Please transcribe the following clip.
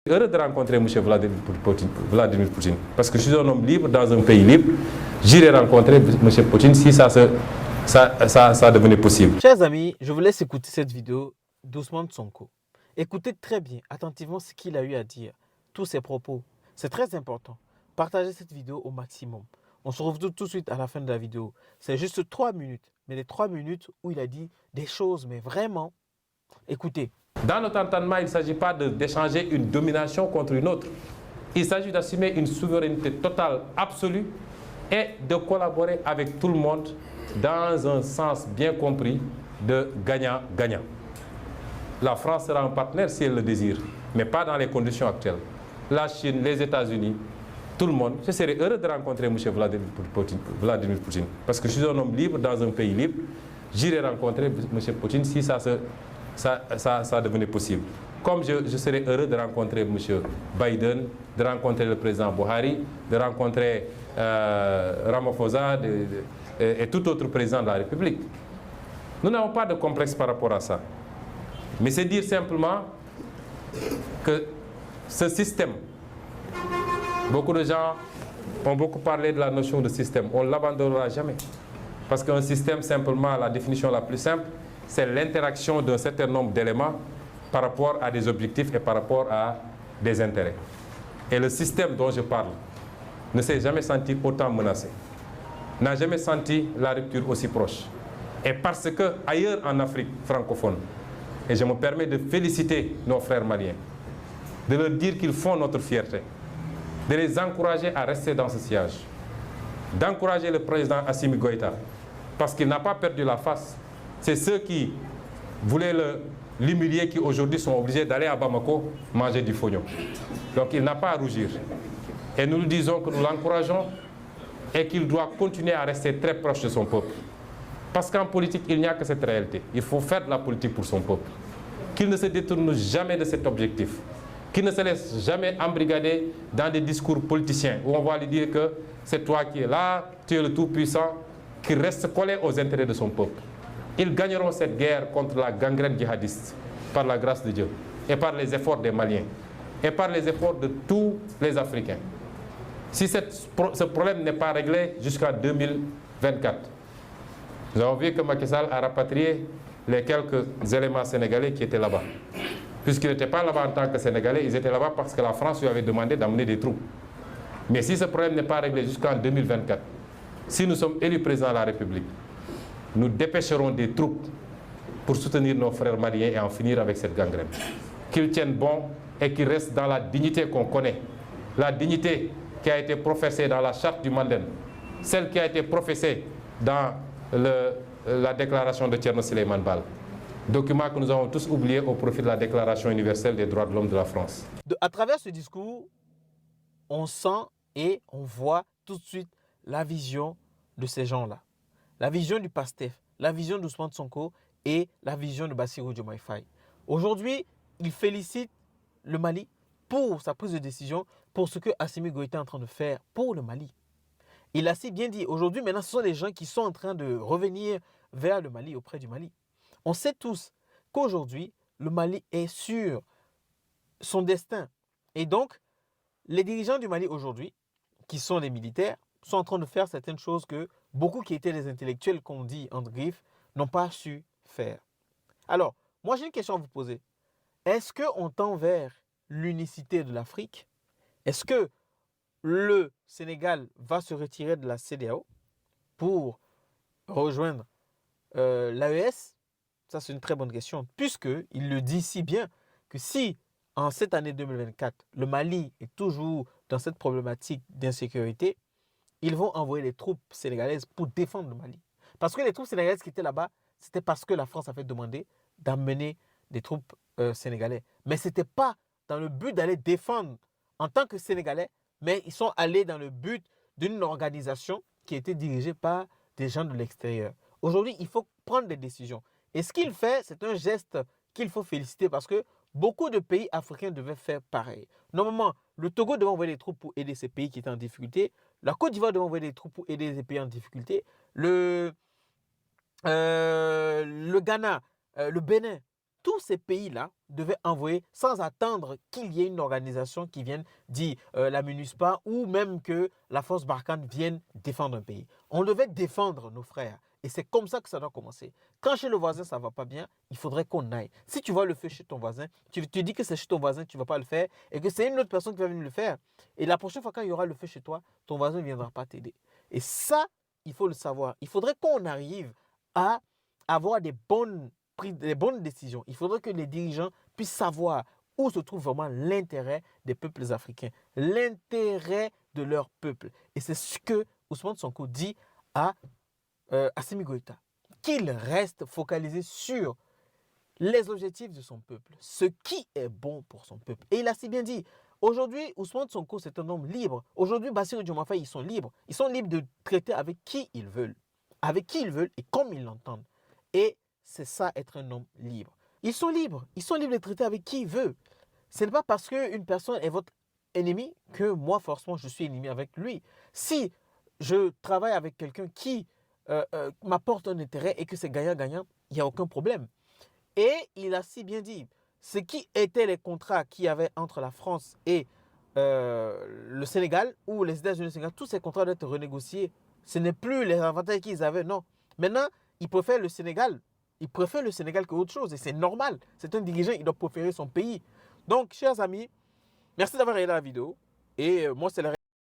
Heureux de rencontrer M. Vladimir Poutine. Parce que je suis un homme libre dans un pays libre. J'irai rencontrer M. Poutine si ça devenait possible. Chers amis, je vous laisse écouter cette vidéo d'Ousmane Sonko. Écoutez très bien, attentivement ce qu'il a eu à dire, tous ses propos. C'est très important. Partagez cette vidéo au maximum. On se retrouve tout de suite à la fin de la vidéo. C'est juste 3 minutes, mais les 3 minutes où il a dit des choses, mais vraiment, écoutez. Dans notre entendement, il ne s'agit pas d'échanger une domination contre une autre. Il s'agit d'assumer une souveraineté totale, absolue, et de collaborer avec tout le monde dans un sens bien compris de gagnant-gagnant. La France sera un partenaire si elle le désire, mais pas dans les conditions actuelles. La Chine, les États-Unis, tout le monde. Je serais heureux de rencontrer M. Vladimir Poutine. Parce que je suis un homme libre dans un pays libre. J'irai rencontrer M. Poutine si ça devenait possible. Comme je serais heureux de rencontrer M. Biden, de rencontrer le président Buhari, de rencontrer Ramaphosa et tout autre président de la République. Nous n'avons pas de complexe par rapport à ça. Mais c'est dire simplement que ce système, beaucoup de gens ont beaucoup parlé de la notion de système. On ne l'abandonnera jamais. Parce qu'un système, simplement, la définition la plus simple, c'est l'interaction d'un certain nombre d'éléments par rapport à des objectifs et par rapport à des intérêts. Et le système dont je parle ne s'est jamais senti autant menacé, n'a jamais senti la rupture aussi proche. Et parce que ailleurs en Afrique francophone, et je me permets de féliciter nos frères maliens, de leur dire qu'ils font notre fierté, de les encourager à rester dans ce siège, d'encourager le président Assimi Goïta, parce qu'il n'a pas perdu la face. C'est ceux qui voulaient l'humilier qui aujourd'hui sont obligés d'aller à Bamako manger du fognon. Donc il n'a pas à rougir. Et nous lui disons que nous l'encourageons et qu'il doit continuer à rester très proche de son peuple. Parce qu'en politique, il n'y a que cette réalité. Il faut faire de la politique pour son peuple. Qu'il ne se détourne jamais de cet objectif. Qu'il ne se laisse jamais embrigader dans des discours politiciens où on va lui dire que c'est toi qui es là, tu es le tout-puissant, qu'il reste collé aux intérêts de son peuple. Ils gagneront cette guerre contre la gangrène djihadiste par la grâce de Dieu et par les efforts des Maliens et par les efforts de tous les Africains. Si ce problème n'est pas réglé jusqu'en 2024, nous avons vu que Macky Sall a rapatrié les quelques éléments sénégalais qui étaient là-bas. Puisqu'ils n'étaient pas là-bas en tant que Sénégalais, ils étaient là-bas parce que la France lui avait demandé d'amener des troupes. Mais si ce problème n'est pas réglé jusqu'en 2024, si nous sommes élus président de la République, nous dépêcherons des troupes pour soutenir nos frères maliens et en finir avec cette gangrène. Qu'ils tiennent bon et qu'ils restent dans la dignité qu'on connaît. La dignité qui a été professée dans la charte du Mandem, celle qui a été professée dans la déclaration de Thierno Souleymane Baal. Document que nous avons tous oublié au profit de la Déclaration universelle des droits de l'homme de la France. À travers ce discours, on sent et on voit tout de suite la vision de ces gens-là. La vision du PASTEF, la vision d'Ousmane Sonko et la vision de Bassirou Diomaye Faye. Aujourd'hui, il félicite le Mali pour sa prise de décision, pour ce que Assimi Goïta est en train de faire pour le Mali. Il a si bien dit, aujourd'hui, maintenant, ce sont des gens qui sont en train de revenir vers le Mali, auprès du Mali. On sait tous qu'aujourd'hui, le Mali est sur son destin. Et donc, les dirigeants du Mali aujourd'hui, qui sont les militaires, sont en train de faire certaines choses que beaucoup qui étaient des intellectuels, qu'on dit entre griffes, n'ont pas su faire. Alors, moi j'ai une question à vous poser. Est-ce qu'on tend vers l'unicité de l'Afrique? Est-ce que le Sénégal va se retirer de la CEDEAO pour rejoindre l'AES? Ça, c'est une très bonne question, puisqu'il le dit si bien que si, en cette année 2024, le Mali est toujours dans cette problématique d'insécurité, ils vont envoyer les troupes sénégalaises pour défendre le Mali. Parce que les troupes sénégalaises qui étaient là-bas, c'était parce que la France avait demandé d'amener des troupes sénégalaises. Mais ce n'était pas dans le but d'aller défendre en tant que Sénégalais, mais ils sont allés dans le but d'une organisation qui était dirigée par des gens de l'extérieur. Aujourd'hui, il faut prendre des décisions. Et ce qu'il fait, c'est un geste qu'il faut féliciter parce que beaucoup de pays africains devaient faire pareil. Normalement, le Togo devait envoyer des troupes pour aider ces pays qui étaient en difficulté. La Côte d'Ivoire devait envoyer des troupes pour aider les pays en difficulté. Le Ghana, le Bénin, tous ces pays-là devaient envoyer, sans attendre qu'il y ait une organisation qui vienne dire la MINUSPA ou même que la force Barkhane vienne défendre un pays. On devait défendre nos frères. Et c'est comme ça que ça doit commencer. Quand chez le voisin, ça ne va pas bien, il faudrait qu'on aille. Si tu vois le feu chez ton voisin, tu te dis que c'est chez ton voisin, tu ne vas pas le faire, et que c'est une autre personne qui va venir le faire. Et la prochaine fois, quand il y aura le feu chez toi, ton voisin ne viendra pas t'aider. Et ça, il faut le savoir. Il faudrait qu'on arrive à avoir des bonnes décisions. Il faudrait que les dirigeants puissent savoir où se trouve vraiment l'intérêt des peuples africains, l'intérêt de leur peuple. Et c'est ce que Ousmane Sonko dit à Assimi Goïta, qu'il reste focalisé sur les objectifs de son peuple, ce qui est bon pour son peuple. Et il a si bien dit, aujourd'hui, Ousmane Sonko, c'est un homme libre. Aujourd'hui, Bassirou Diomaye Faye, ils sont libres. Ils sont libres de traiter avec qui ils veulent et comme ils l'entendent. Et c'est ça, être un homme libre. Ils sont libres de traiter avec qui ils veulent. Ce n'est pas parce qu'une personne est votre ennemi que moi, forcément, je suis ennemi avec lui. Si je travaille avec quelqu'un qui m'apporte un intérêt et que c'est gagnant-gagnant, il n'y a aucun problème. Et il a si bien dit, ce qui étaient les contrats qu'il y avait entre la France et le Sénégal, ou les États-Unis et le Sénégal, tous ces contrats doivent être renégociés. Ce n'est plus les avantages qu'ils avaient, non. Maintenant, ils préfèrent le Sénégal. Ils préfèrent le Sénégal qu'autre chose. Et c'est normal. C'est un dirigeant, il doit préférer son pays. Donc, chers amis, merci d'avoir regardé la vidéo. Et moi, c'est la